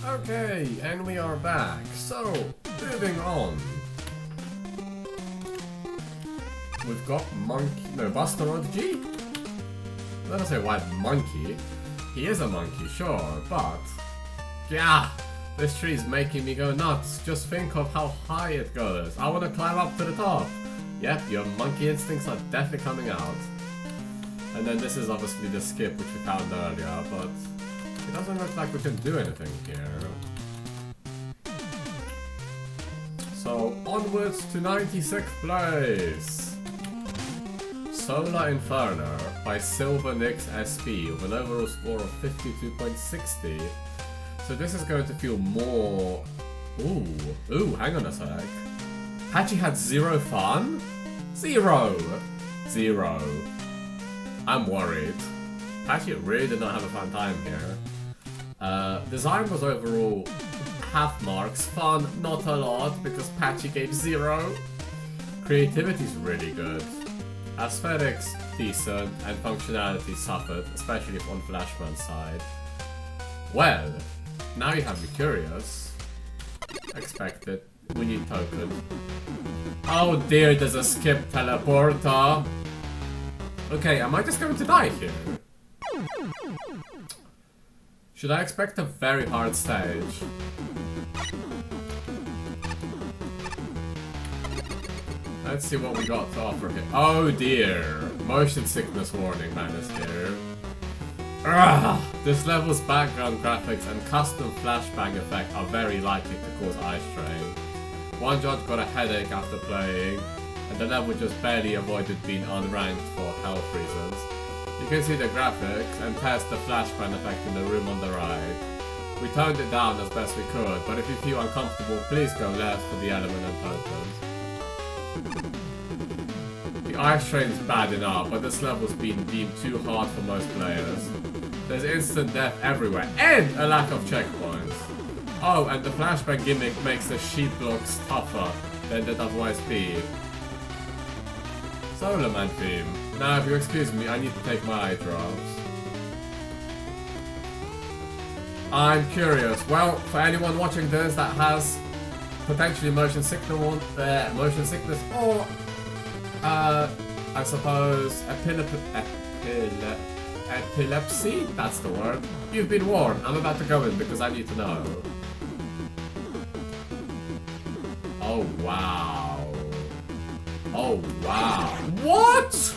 Okay, and we are back. So, moving on. We've got Buster G. Let us say white monkey. He is a monkey, sure, but yeah, this tree is making me go nuts. Just think of how high it goes. I want to climb up to the top. Yep, your monkey instincts are definitely coming out. And then this is obviously the skip which we found earlier, but it doesn't look like we can do anything here. So onwards to 96th place. Solar Inferno by Silver Nix SP with an overall score of 52.60. So this is going to feel more... Ooh, hang on a sec. Patchy had 0 fun? 0! I'm worried. Patchy really did not have a fun time here. Design was overall half marks. Fun, not a lot, because Patchy gave 0. Creativity's really good. Aesthetics, decent, and functionality suffered, especially on Flashman's side. Well, now you have me curious. Expected. We need token. Oh dear, there's a skip teleporter. Okay, am I just going to die here? Should I expect a very hard stage? Let's see what we got to offer here. Oh dear. Motion sickness warning man is here. Ugh. This level's background graphics and custom flashbang effect are very likely to cause eye strain. One judge got a headache after playing, and the level just barely avoided being unranked for health reasons. You can see the graphics and test the flashbang effect in the room on the right. We toned it down as best we could, but if you feel uncomfortable, please go left for the element and tokens. The eye strain's bad enough, but this level's been deemed too hard for most players. There's instant death everywhere, and a lack of checkpoints. Oh, and the flashback gimmick makes the sheep blocks tougher than they'd otherwise be. Solar Man theme. Now, if you excuse me, I need to take my eye drops. I'm curious. Well, for anyone watching this that has potentially motion sickness or I suppose epilepsy? That's the word. You've been warned. I'm about to go in because I need to know. Oh wow. Oh wow. What?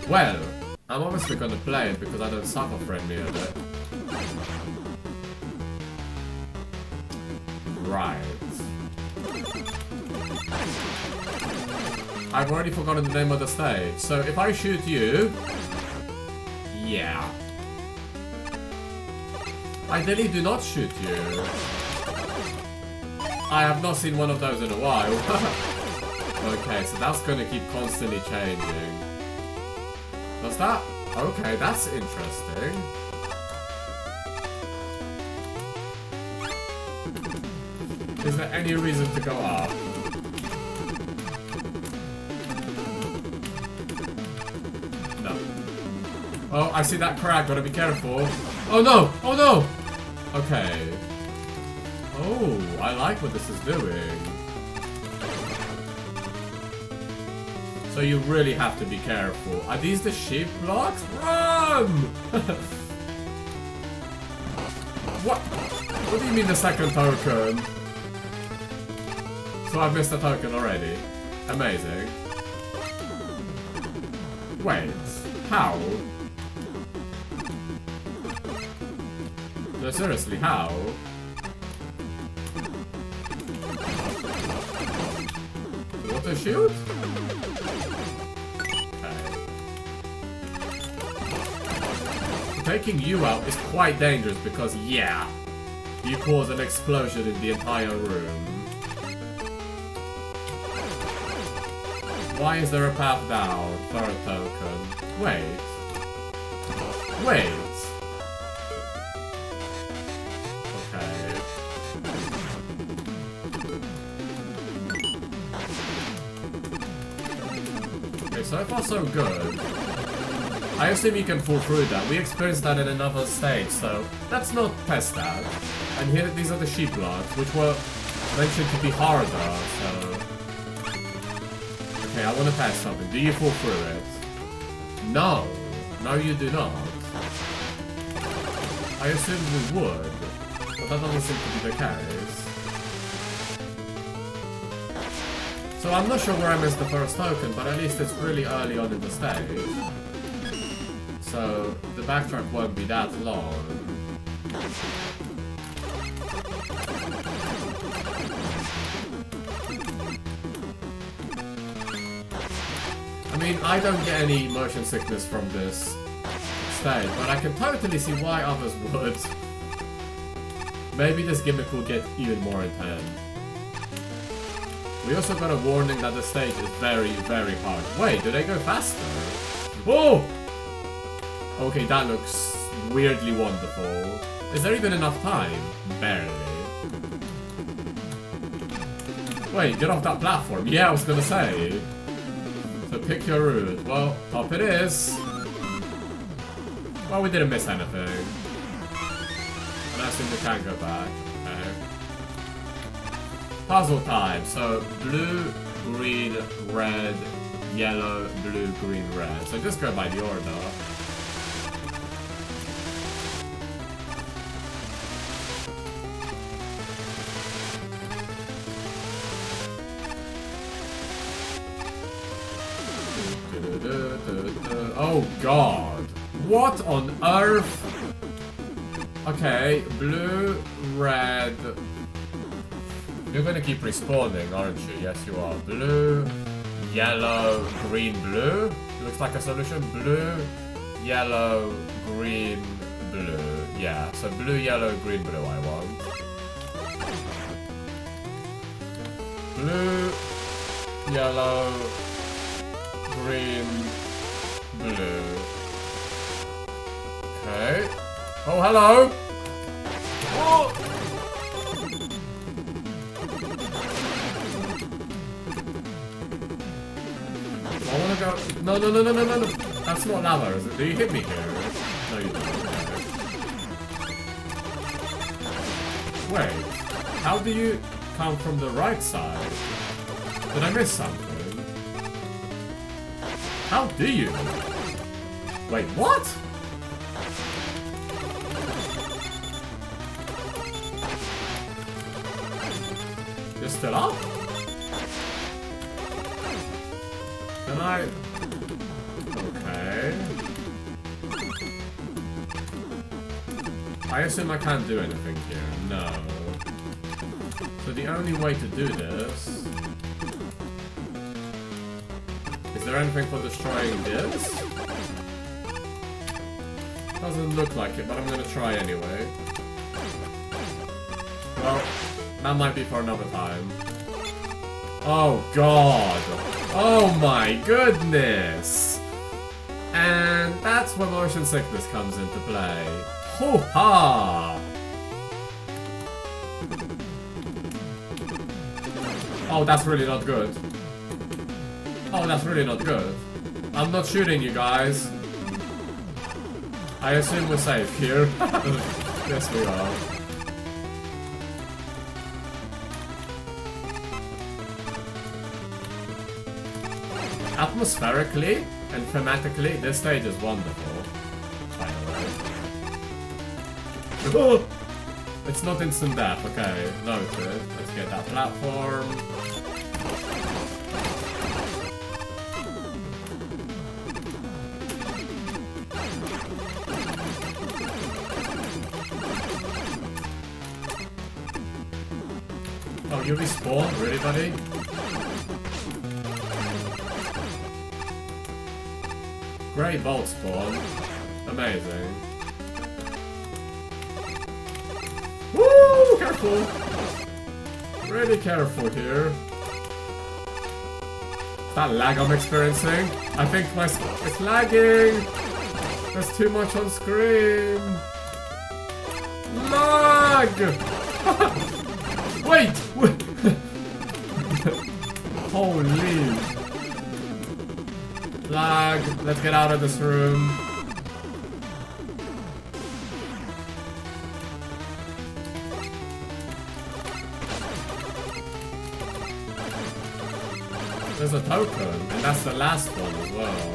Well, I'm obviously gonna play it because I don't suffer from any of it. Right. I've already forgotten the name of the stage, so if I shoot you... Yeah. Ideally, do not shoot you. I have not seen one of those in a while. Okay, so that's gonna keep constantly changing. What's that? Okay, that's interesting. Is there any reason to go up? No. Oh, I see that crack, gotta be careful. Oh no! Oh no! Okay. Oh, I like what this is doing. So you really have to be careful. Are these the sheep blocks? Run! What? What do you mean the second token? So I've missed a token already. Amazing. Wait, how? No, seriously, how? Water shoot? Taking you out is quite dangerous because, yeah, you cause an explosion in the entire room. Why is there a path down for a token? Wait. Wait. Okay. Okay, so far so good. I assume you can fall through that. We experienced that in another stage, so let's not test that. And here, these are the sheep blocks, which were mentioned to be harder, so... Okay, I want to test something. Do you fall through it? No. No, you do not. I assumed we would, but that doesn't seem to be the case. So I'm not sure where I missed the first token, but at least it's really early on in the stage. So the backtrack won't be that long. I mean, I don't get any motion sickness from this stage, but I can totally see why others would. Maybe this gimmick will get even more intense. We also got a warning that the stage is very, very hard. Wait, do they go faster? Oh! Okay, that looks weirdly wonderful. Is there even enough time? Barely. Wait, get off that platform. Yeah, I was gonna say. So pick your route. Well, top it is. Well, we didn't miss anything. And I assume we can go back. Okay. Puzzle time. So blue, green, red, yellow, blue, green, red. So just go by the order. Oh god. What on earth? Okay, blue, red. You're gonna keep respawning, aren't you? Yes, you are. Blue, yellow, green, blue. Looks like a solution. Blue, yellow, green, blue. Yeah, so blue, yellow, green, blue I want. Blue, yellow, green, blue. Okay. Oh, hello! Oh! I wanna go... No, no, no, no, no, no, no! That's not lava, is it? Do you hit me here? No, you don't. Wait. How do you come from the right side? Did I miss something? How do you? Wait, what? You're still up? Can I... Okay... I assume I can't do anything here. No. So the only way to do this... Is there anything for destroying this? Doesn't look like it, but I'm gonna try anyway. Well, that might be for another time. Oh god! Oh my goodness! And that's where motion sickness comes into play. Hoo-ha! Oh, that's really not good. Oh, that's really not good. I'm not shooting you guys. I assume we're safe here. Yes, we are. Atmospherically and thematically, this stage is wonderful. By the way. Oh! It's not instant death, okay. Noted. Let's get that platform. Oh, you respawn? Really, buddy? Great vault spawn. Amazing. Woo! Careful! Really careful here. Is that lag I'm experiencing? I think it's lagging! There's too much on screen! Lag! Wait! Holy! Lag. Let's get out of this room. There's a token, and that's the last one as well.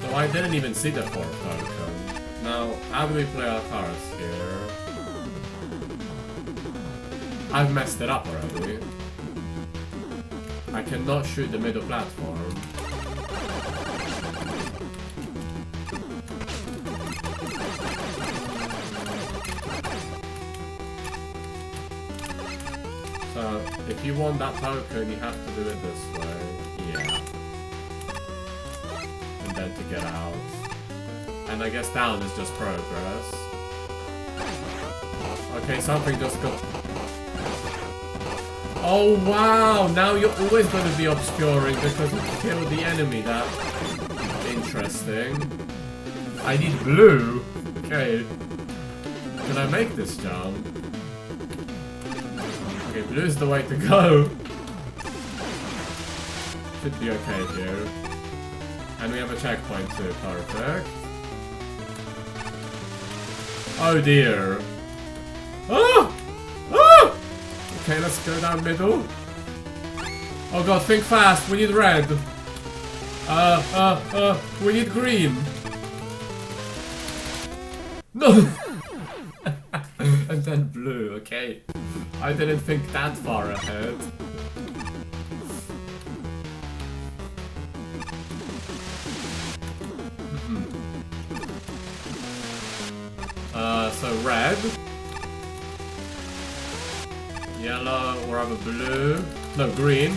So I didn't even see the fourth token. Now, how do we play our cards here? I've messed it up already. I cannot shoot the middle platform. So, if you want that token, you have to do it this way. Yeah. And then to get out. And I guess down is just progress. Okay, something just got... Oh wow! Now you're always going to be obscuring because you killed the enemy. That's interesting. I need blue. Okay. Can I make this jump? Okay, blue is the way to go. Should be okay here. And we have a checkpoint too. Perfect. Oh dear. Ah! Ah! Okay, let's go down middle. Oh god, think fast. We need red. We need green. No! And then blue, okay. I didn't think that far ahead. So red. Yellow, or have a blue. No, green.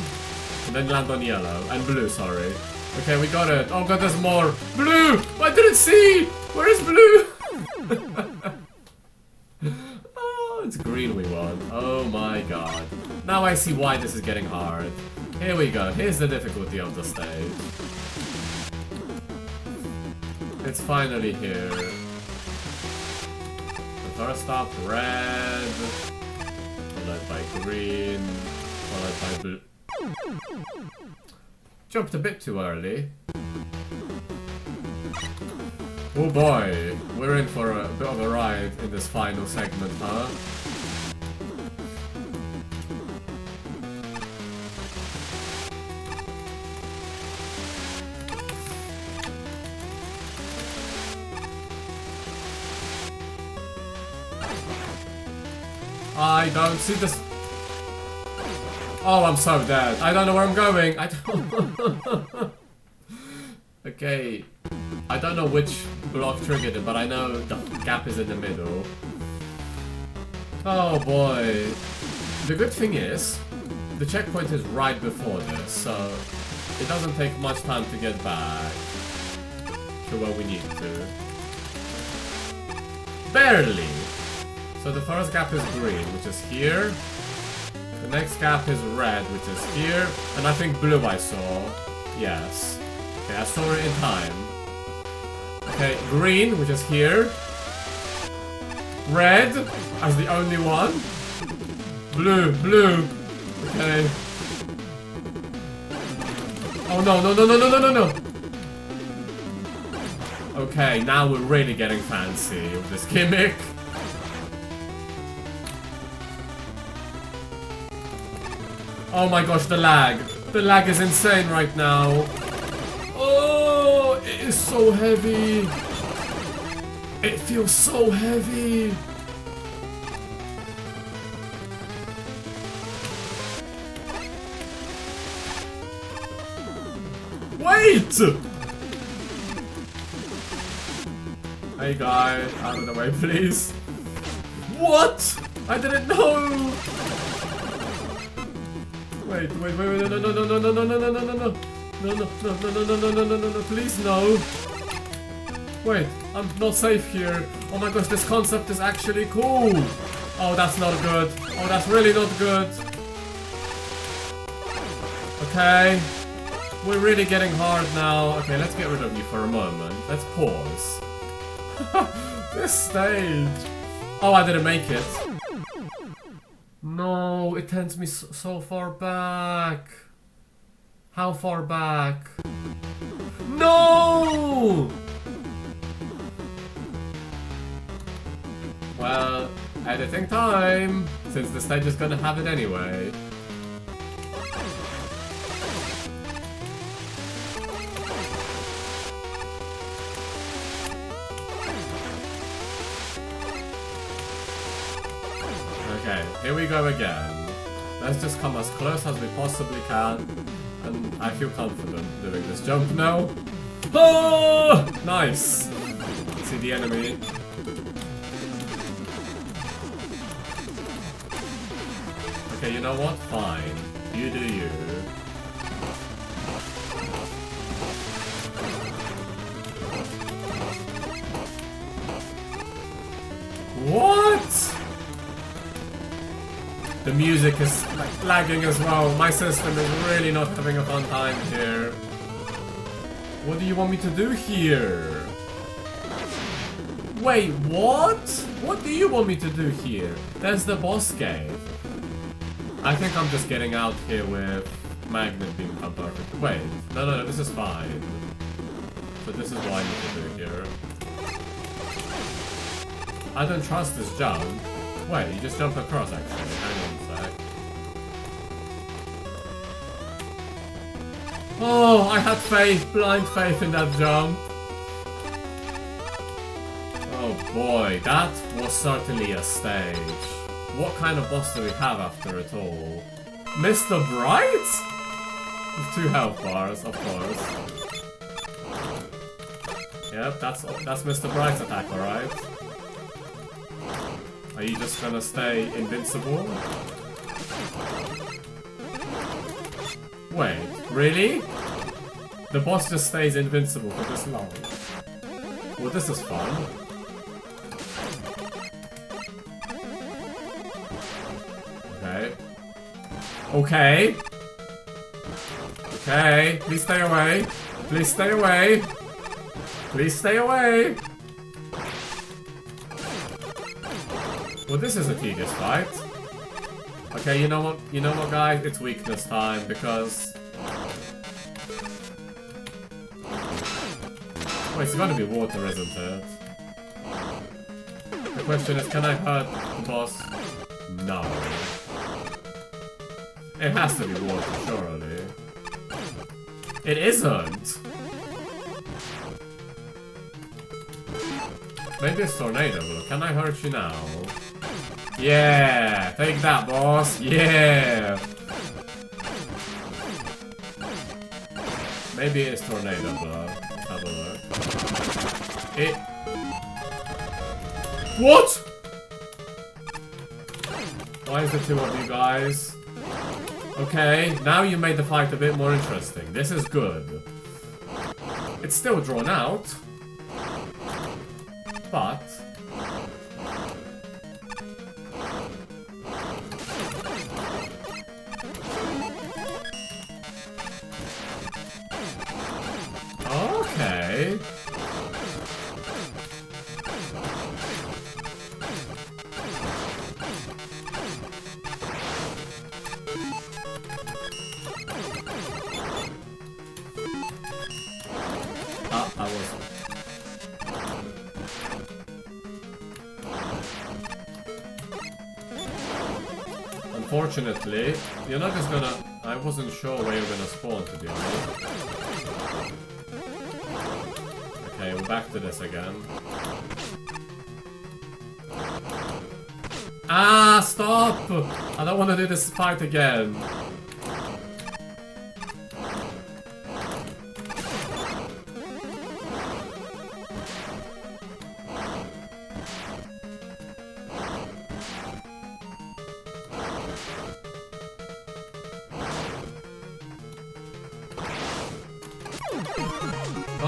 And then land on yellow. And blue, sorry. Okay, we got it. Oh god, there's more. Blue! I didn't see! Where is blue? Oh, it's green we want. Oh my god. Now I see why this is getting hard. Here we go. Here's the difficulty of the stage. It's finally here. The first up, red. Followed by green. Followed by blue. Jumped a bit too early. Oh boy, we're in for a bit of a ride in this final segment, huh? I don't see this. Oh, I'm so dead. I don't know where I'm going. I don't. Okay. I don't know which block triggered it, but I know the gap is in the middle. Oh boy. The good thing is, the checkpoint is right before this, so it doesn't take much time to get back to where we need to. Barely! So the first gap is green, which is here. The next gap is red, which is here. And I think blue I saw. Yes. Okay, I saw it in time. Okay, green, which is here. Red, as the only one. Blue, blue. Okay. Oh no, no, no, no, no, no, no, no. Okay, now we're really getting fancy with this gimmick. Oh my gosh, the lag. The lag is insane right now. Oh, it is so heavy. It feels so heavy. Wait! Hey guy, out of the way please. What? I didn't know! Wait, wait, wait, wait, no, no, no, no, no, no, no, no, no, no, no. No, no, no, no, no, no, no, no, no, no, no, please no. Wait, I'm not safe here. Oh my gosh, this concept is actually cool. Oh, that's not good. Oh, that's really not good. Okay. We're really getting hard now. Okay, let's get rid of you for a moment. Let's pause. This stage. Oh, I didn't make it. No, it tends me so far back. How far back? No! Well, editing time, since the stage is gonna have it anyway. Okay, here we go again. Let's just come as close as we possibly can. And I feel confident doing this jump now. Oh! Nice! See the enemy. Okay, you know what? Fine. You do you. What? The music is like lagging as well. My system is really not having a fun time here. What do you want me to do here? Wait, what? What do you want me to do here? There's the boss gate. I think I'm just getting out here with Magnet being perfect. Wait, no, this is fine. So this is what I need to do here. I don't trust this jump. Wait, you just jump across actually. Hang on a sec. Oh, I had faith, blind faith in that jump. Oh boy, that was certainly a stage. What kind of boss do we have after it all? Mr. Bright? With 2 health bars, of course. Yep, that's Mr. Bright's attack, alright? Are you just gonna stay invincible? Wait, really? The boss just stays invincible for this long. Well, this is fun. Okay. Okay. Okay, please stay away. Please stay away. Please stay away. Well, this is a tedious fight. Okay, you know what? You know what, guys? It's weakness time because. Wait, it's gonna be water, isn't it? The question is, can I hurt the boss? No. It has to be water, surely. It isn't! Maybe it's tornado, but can I hurt you now? Yeah! Take that, boss! Yeah! Maybe it's tornado blow. Let's have a look. It... What?! Why is the 2 of you guys? Okay, now you made the fight a bit more interesting. This is good. It's still drawn out. But... Okay... I wasn't. Unfortunately, you're not just gonna... I wasn't sure where you're gonna spawn, to be honest. Okay, we're back to this again. Ah, stop! I don't want to do this fight again.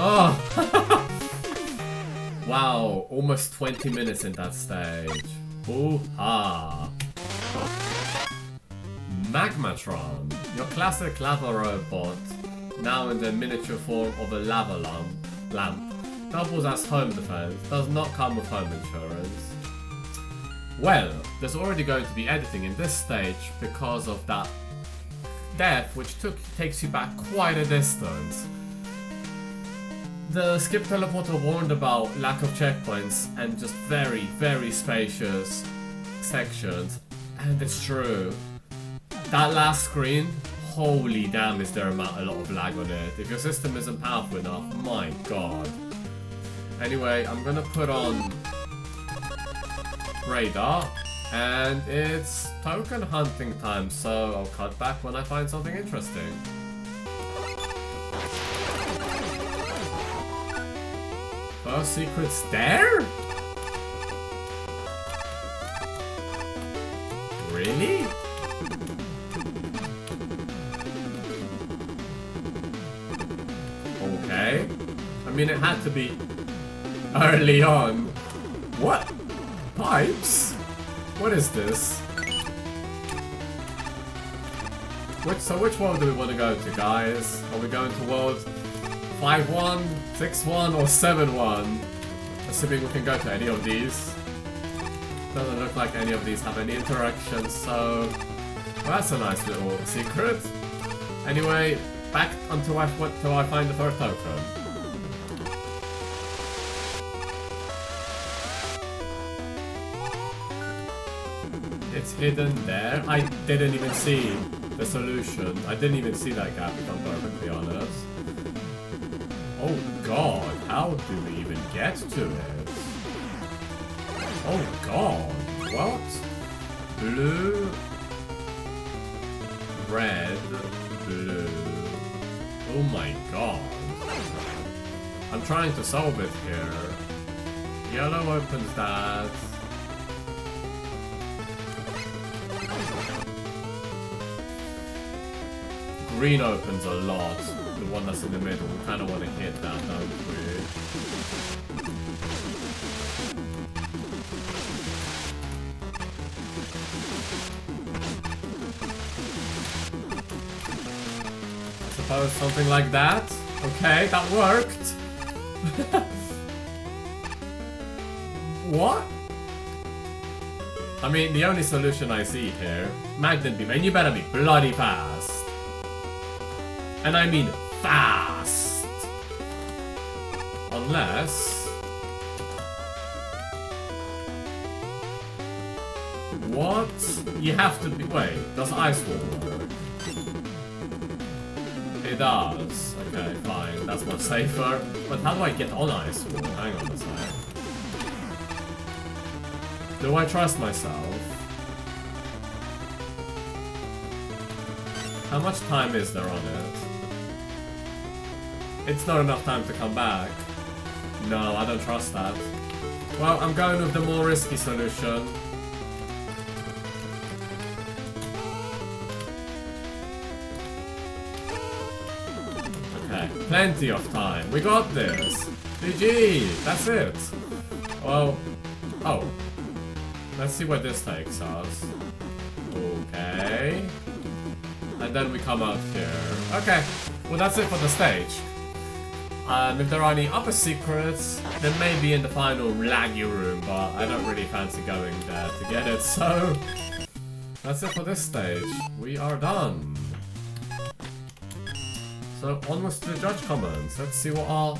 Oh! Wow, almost 20 minutes in that stage. Ooh-ha! Magmatron, your classic lava robot, now in the miniature form of a lava lamp, doubles as home defense, does not come with home insurance. Well, there's already going to be editing in this stage because of that death, which takes you back quite a distance. The skip teleporter warned about lack of checkpoints and just very, very spacious sections, and it's true. That last screen, holy damn, is there a lot of lag on it. If your system isn't powerful enough, my god. Anyway, I'm gonna put on radar, and it's token hunting time, so I'll cut back when I find something interesting. First secret's there? Really? Okay. I mean, it had to be early on. What? Pipes? What is this? Which world do we want to go to, guys? Are we going to world 5-1, 6-1, or 7-1? Assuming we can go to any of these. Doesn't look like any of these have any interactions, so... Well, that's a nice little secret. Anyway, back until I find the third token. It's hidden there. I didn't even see the solution. I didn't even see that gap, if I'm perfectly honest. Oh god, how do we even get to it? Oh god, what? Blue, red, blue. Oh my god. I'm trying to solve it here. Yellow opens that. Green opens a lot. The one that's in the middle. We kind of want to hit that, don't we? I suppose something like that. Okay, that worked. What? I mean, the only solution I see here, magnet beam, and you better be bloody fast. And I mean fast. Unless... What? You have to be... Wait, does ice wall work? It does. Okay, fine. That's much safer. But how do I get on ice wall? Hang on a sec. Do I trust myself? How much time is there on it? It's not enough time to come back. No, I don't trust that. Well, I'm going with the more risky solution. Okay, plenty of time. We got this. GG, that's it. Well, oh. Let's see where this takes us. Okay. And then we come out here. Okay, well that's it for the stage. If there are any other secrets, they may be in the final laggy room, but I don't really fancy going there to get it, so... That's it for this stage. We are done. So, onwards to the judge comments. Let's see what our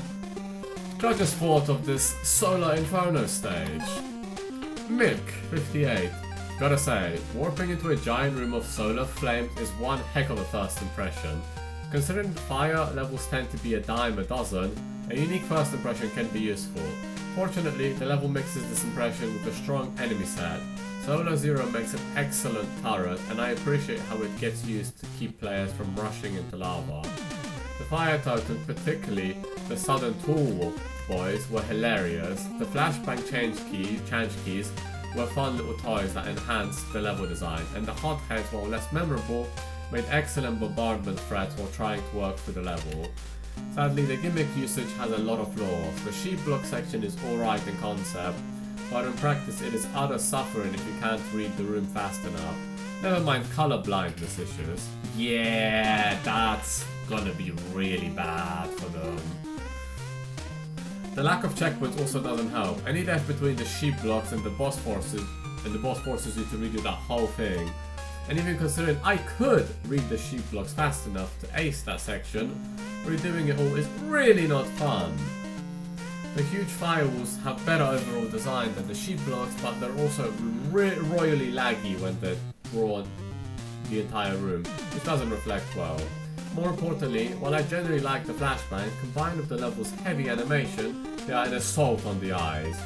judges thought of this Solar Inferno stage. Mick, 58. Gotta say, warping into a giant room of solar flames is one heck of a first impression. Considering fire levels tend to be a dime a dozen, a unique first impression can be useful. Fortunately, the level mixes this impression with a strong enemy set. Solar Zero makes an excellent turret, and I appreciate how it gets used to keep players from rushing into lava. The fire token, particularly the sudden tool boys, were hilarious. The flashbang change keys were fun little toys that enhanced the level design, and the hotheads, while less memorable, made excellent bombardment threats while trying to work through the level. Sadly, the gimmick usage has a lot of flaws. The sheep block section is alright in concept, but in practice it is utter suffering if you can't read the room fast enough. Never mind color blindness issues. Yeah, that's gonna be really bad for them. The lack of checkpoints also doesn't help. Any death between the sheep blocks and the boss and the boss forces you to redo that whole thing. And even considering I could read the sheep blocks fast enough to ace that section, redoing it all is really not fun. The huge firewalls have better overall design than the sheep blocks, but they're also royally laggy when they're drawn the entire room, which doesn't reflect well. More importantly, while I generally like the flashbang, combined with the level's heavy animation, they are an assault on the eyes.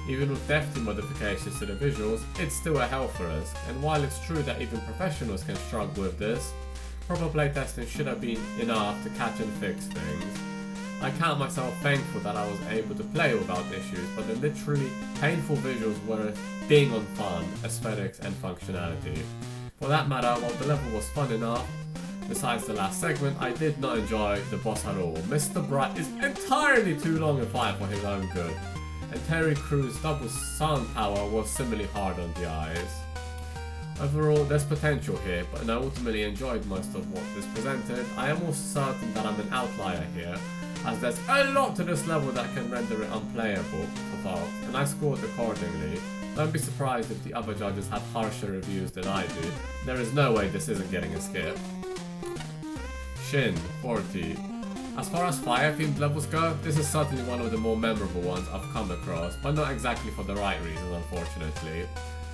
Even with defty modifications to the visuals, it's still a hell for us, and while it's true that even professionals can struggle with this, proper playtesting should have been enough to catch and fix things. I count myself thankful that I was able to play without issues, but the literally painful visuals were being on fun, aesthetics and functionality. For that matter, while the level was fun enough, besides the last segment, I did not enjoy the boss at all. Mr. Bright is entirely too long a fight for his own good, and Terry Crew's double sound power was similarly hard on the eyes. Overall, there's potential here, but I ultimately enjoyed most of what this presented. I am also certain that I'm an outlier here, as there's a lot to this level that can render it unplayable for folks, and I scored accordingly. Don't be surprised if the other judges have harsher reviews than I do. There is no way this isn't getting a skip. Shin, 40. As far as fire-themed levels go, this is certainly one of the more memorable ones I've come across, but not exactly for the right reasons, unfortunately.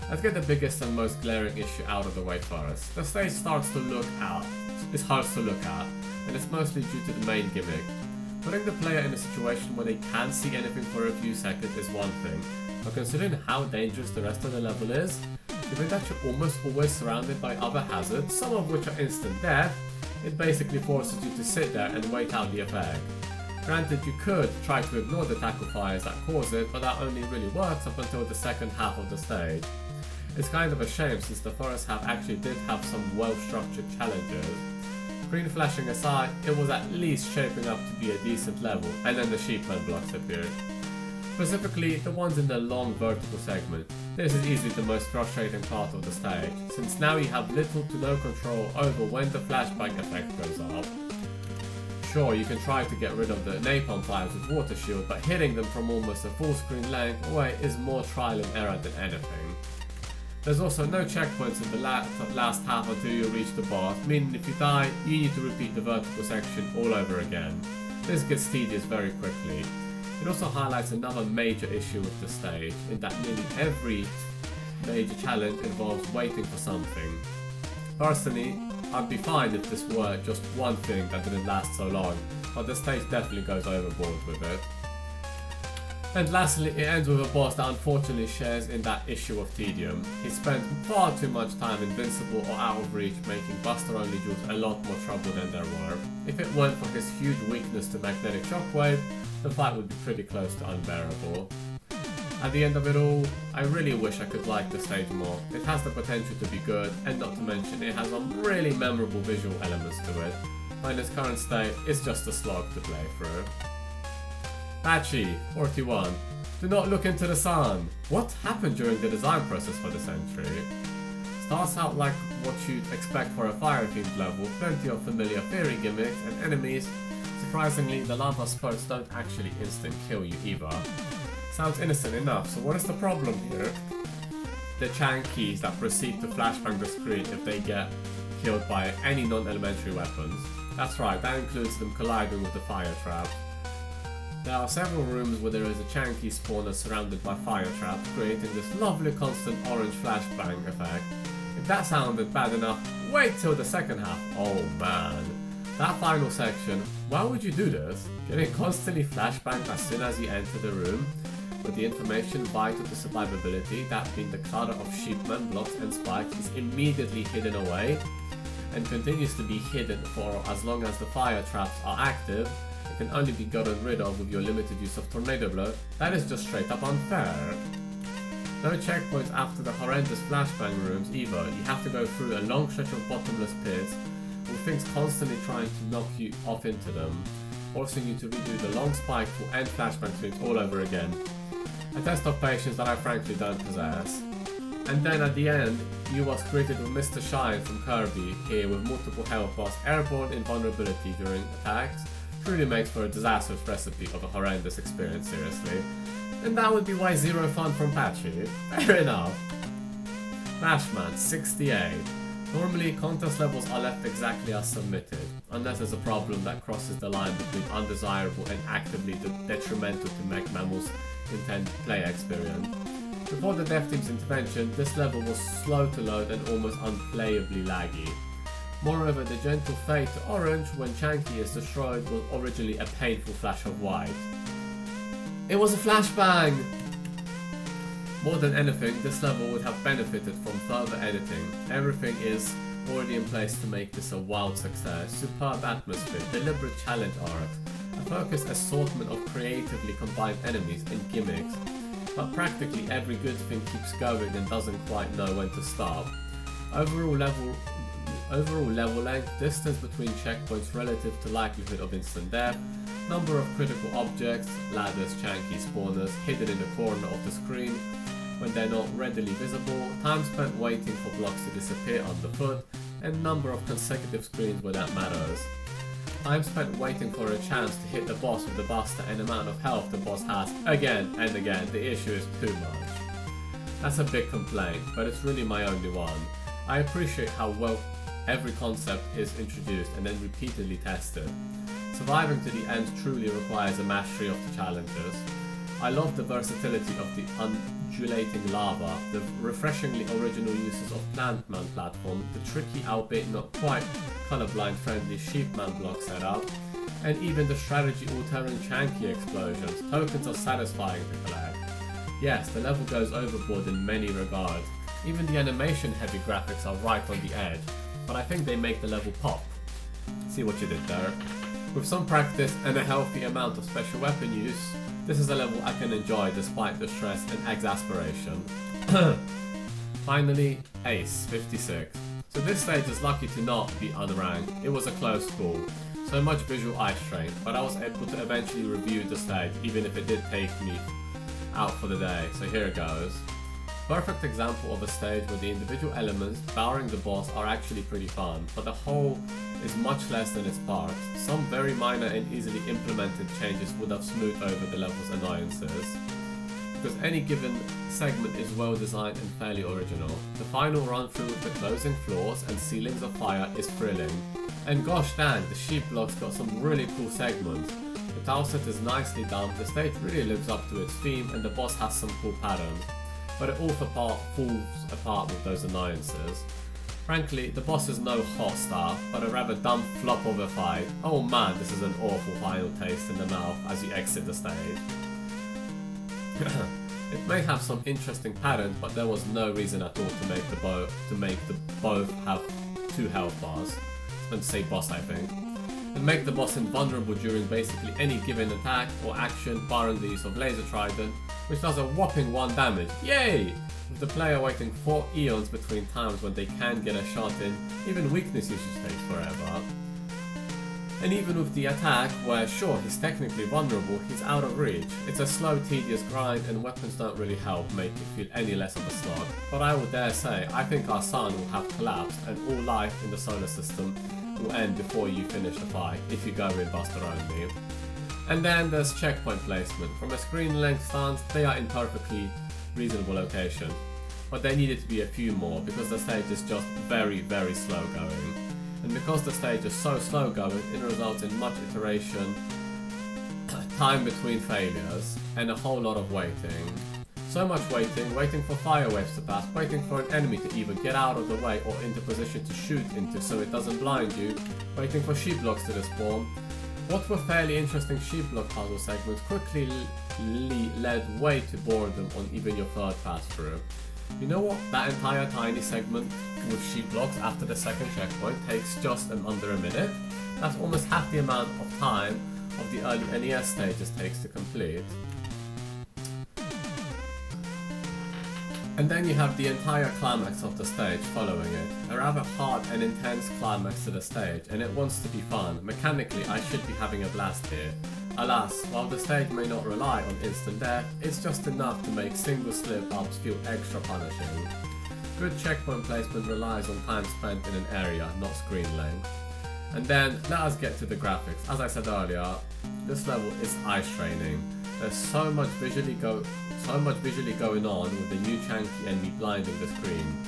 Let's get the biggest and most glaring issue out of the way first. The stage starts to look at, it's hard to look at, and it's mostly due to the main gimmick. Putting the player in a situation where they can't see anything for a few seconds is one thing, but considering how dangerous the rest of the level is, given that you're almost always surrounded by other hazards, some of which are instant death, it basically forces you to sit there and wait out the effect. Granted, you could try to ignore the tackle fires that cause it, but that only really works up until the second half of the stage. It's kind of a shame since the first half actually did have some well-structured challenges. Green flashing aside, it was at least shaping up to be a decent level, and then the sheepman blocks appeared. Specifically, the ones in the long vertical segment. This is easily the most frustrating part of the stage, since now you have little to no control over when the flashbang effect goes up. Sure, you can try to get rid of the napalm fires with water shield, but hitting them from almost a full screen length away is more trial and error than anything. There's also no checkpoints in the last half until you reach the boss, meaning if you die, you need to repeat the vertical section all over again. This gets tedious very quickly. It also highlights another major issue with the stage, in that nearly every major challenge involves waiting for something. Personally, I'd be fine if this were just one thing that didn't last so long, but the stage definitely goes overboard with it. And lastly, it ends with a boss that unfortunately shares in that issue of tedium. He spent far too much time invincible or out of reach, making Buster Only duels a lot more trouble than there were. If it weren't for his huge weakness to magnetic shockwave, the fight would be pretty close to unbearable. At the end of it all, I really wish I could like the stage more. It has the potential to be good, and not to mention it has some really memorable visual elements to it. But in its current state, it's just a slog to play through. Patchy, 41. Do not look into the sun. What happened during the design process for this entry? Starts out like what you'd expect for a fire-themed level, plenty of familiar fairy gimmicks and enemies. Surprisingly, the lava spurts don't actually instant kill you either. Sounds innocent enough, so what is the problem here? The Chang keys that proceed to flashbang the screen if they get killed by any non-elementary weapons. That's right, that includes them colliding with the fire trap. There are several rooms where there is a Chanky spawner surrounded by fire traps, creating this lovely constant orange flashbang effect. If that sounded bad enough, wait till the second half. Oh man. That final section, why would you do this? Getting constantly flashbanged as soon as you enter the room, with the information vital to survivability, that being the clutter of sheepman blocks and spikes, is immediately hidden away, and continues to be hidden for as long as the fire traps are active. It can only be gotten rid of with your limited use of Tornado Blow. That is just straight up unfair. No checkpoints after the horrendous flashbang rooms either. You have to go through a long stretch of bottomless pits, with things constantly trying to knock you off into them, forcing you to redo the long spikeful and flashbang swings all over again. A test of patience that I frankly don't possess. And then at the end, you was greeted with Mr. Shine from Kirby, here with multiple health bars, airborne invulnerability during attacks. Truly makes for a disastrous recipe of a horrendous experience, seriously. And that would be why zero fun from Patchy. Fair enough. Flashman 68. Normally, contest levels are left exactly as submitted, unless there's a problem that crosses the line between undesirable and actively detrimental to mech mammals' intended play experience. Before the dev team's intervention, this level was slow to load and almost unplayably laggy. Moreover, the gentle fade to orange when Chunky is destroyed was originally a painful flash of white. It was a flashbang! More than anything, this level would have benefited from further editing. Everything is already in place to make this a wild success. Superb atmosphere, deliberate challenge art, a focused assortment of creatively combined enemies and gimmicks. But practically every good thing keeps going and doesn't quite know when to stop. Overall level length, distance between checkpoints relative to likelihood of instant death, number of critical objects, ladders, Chunky spawners, hidden in the corner of the screen when they're not readily visible, time spent waiting for blocks to disappear underfoot, and number of consecutive screens where that matters. Time spent waiting for a chance to hit the boss with the buster and amount of health the boss has again and again. The issue is too much. That's a big complaint, but it's really my only one. I appreciate how well every concept is introduced and then repeatedly tested. Surviving to the end truly requires a mastery of the challenges. I love the versatility of the undulating lava, the refreshingly original uses of Plantman platform, the tricky albeit not quite colorblind friendly Sheepman block setup, and even the strategy altering Chunky explosions. Tokens are satisfying to collect. Yes, the level goes overboard in many regards. Even the animation heavy graphics are right on the edge, but I think they make the level pop. See what you did there? With some practice and a healthy amount of special weapon use, this is a level I can enjoy despite the stress and exasperation. Finally, Ace 56. So this stage is lucky to not be unranked. It was a close call, so much visual eye strain, but I was able to eventually review the stage even if it did take me out for the day, so here it goes. Perfect example of a stage where the individual elements, barring the boss, are actually pretty fun, but the whole is much less than its parts. Some very minor and easily implemented changes would have smoothed over the level's annoyances, because any given segment is well designed and fairly original. The final run through with the closing floors and ceilings of fire is thrilling. And gosh dang, the sheep blocks got some really cool segments. The tile set is nicely done, the stage really lives up to its theme, and the boss has some cool patterns. But it all falls apart with those annoyances. Frankly, the boss is no hot stuff, but a rather dumb flop of a fight. Oh man, this is an awful final taste in the mouth as you exit the stage. It may have some interesting patterns, but there was no reason at all to make the both have 2 health bars. I meant to say boss, I think. And make the boss invulnerable during basically any given attack or action, barring the use of laser trident, which does a whopping 1 damage. Yay! With the player waiting 4 eons between times when they can get a shot in, even weakness usage takes forever. And even with the attack, where sure he's technically vulnerable, he's out of reach. It's a slow, tedious grind, and weapons don't really help make it feel any less of a slog. But I will dare say, I think our sun will have collapsed and all life in the solar system will end before you finish the fight, if you go with Buster only. And then there's checkpoint placement. From a screen length stance, they are in perfectly reasonable location. But there needed to be a few more, because the stage is just very, very slow going. And because the stage is so slow going, it results in much iteration, time between failures, and a whole lot of waiting. So much waiting for fire waves to pass, waiting for an enemy to either get out of the way or into position to shoot into so it doesn't blind you, waiting for sheep blocks to despawn. What were fairly interesting sheep block puzzle segments quickly led way to boredom on even your third pass through. You know what? That entire tiny segment with sheep blocks after the second checkpoint takes just under a minute. That's almost half the amount of time of the early NES stages takes to complete. And then you have the entire climax of the stage following it. A rather hard and intense climax to the stage, and it wants to be fun. Mechanically, I should be having a blast here. Alas, while the stage may not rely on instant death, it's just enough to make single slip-ups feel extra punishing. Good checkpoint placement relies on time spent in an area, not screen length. And then, let us get to the graphics. As I said earlier, this level is eye-straining. There's so much visually going on with the new Chunky enemy blinding the screen.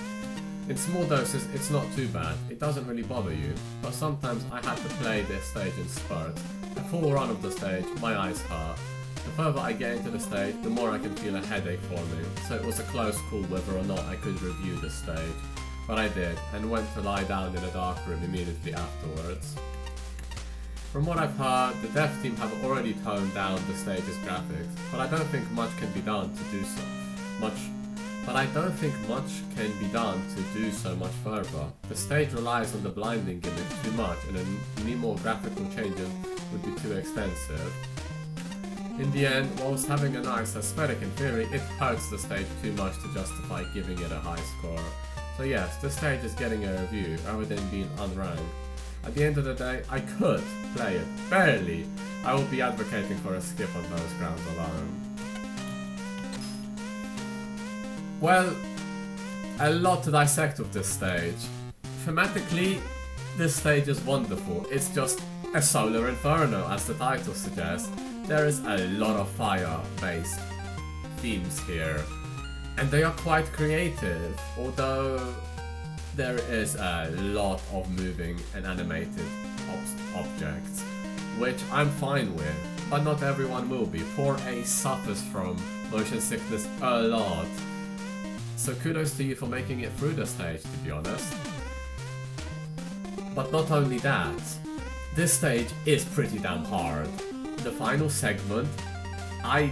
In small doses, it's not too bad, it doesn't really bother you, but sometimes I had to play this stage in spurts. A full run of the stage, my eyes hurt. The further I get into the stage, the more I can feel a headache forming, so it was a close call whether or not I could review the stage. But I did, and went to lie down in a dark room immediately afterwards. From what I've heard, the dev team have already toned down the stage's graphics, but I don't think much can be done to do so much further. The stage relies on the blinding gimmick too much, and any more graphical changes would be too extensive. In the end, whilst having a nice aesthetic in theory, it hurts the stage too much to justify giving it a high score. So yes, the stage is getting a review rather than being unranked. At the end of the day, I could play it, barely. I will be advocating for a skip on those grounds alone. Well, a lot to dissect with this stage. Thematically, this stage is wonderful. It's just a solar inferno, as the title suggests. There is a lot of fire-based themes here, and they are quite creative, although there is a lot of moving and animated objects, which I'm fine with, but not everyone will be. Poor Ace suffers from motion sickness a lot, so kudos to you for making it through the stage, to be honest. But not only that, this stage is pretty damn hard. The final segment, I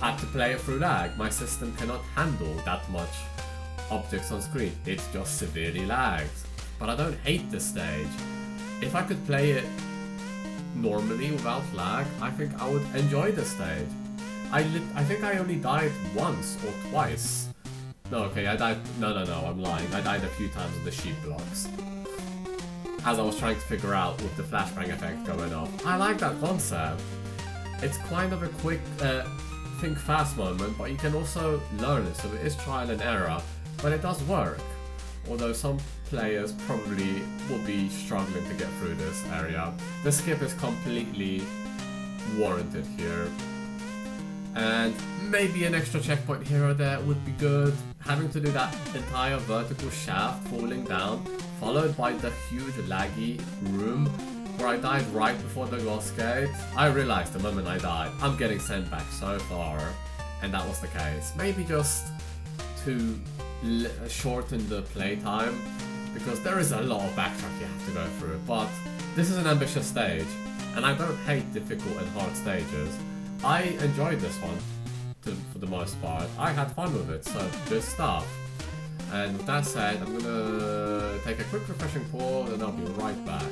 had to play it through lag. My system cannot handle that much objects on screen. It's just severely lagged. But I don't hate this stage. If I could play it normally without lag, I think I would enjoy this stage. I think I only died once or twice. No, okay, I died. No, I'm lying. I died a few times with the sheep blocks, as I was trying to figure out with the flashbang effect going off. I like that concept. It's kind of a quick think fast moment, but you can also learn it, so it is trial and error, but it does work. Although some players probably will be struggling to get through this area. The skip is completely warranted here. And maybe an extra checkpoint here or there would be good. Having to do that entire vertical shaft falling down, followed by the huge laggy room where I died right before the gloss gate. I realized the moment I died, I'm getting sent back so far, and that was the case. Maybe just to shorten the playtime, because there is a lot of backtrack you have to go through, but this is an ambitious stage, and I don't hate difficult and hard stages. I enjoyed this one, for the most part. I had fun with it, so good stuff. And with that said, I'm gonna take a quick refreshing pause, and I'll be right back.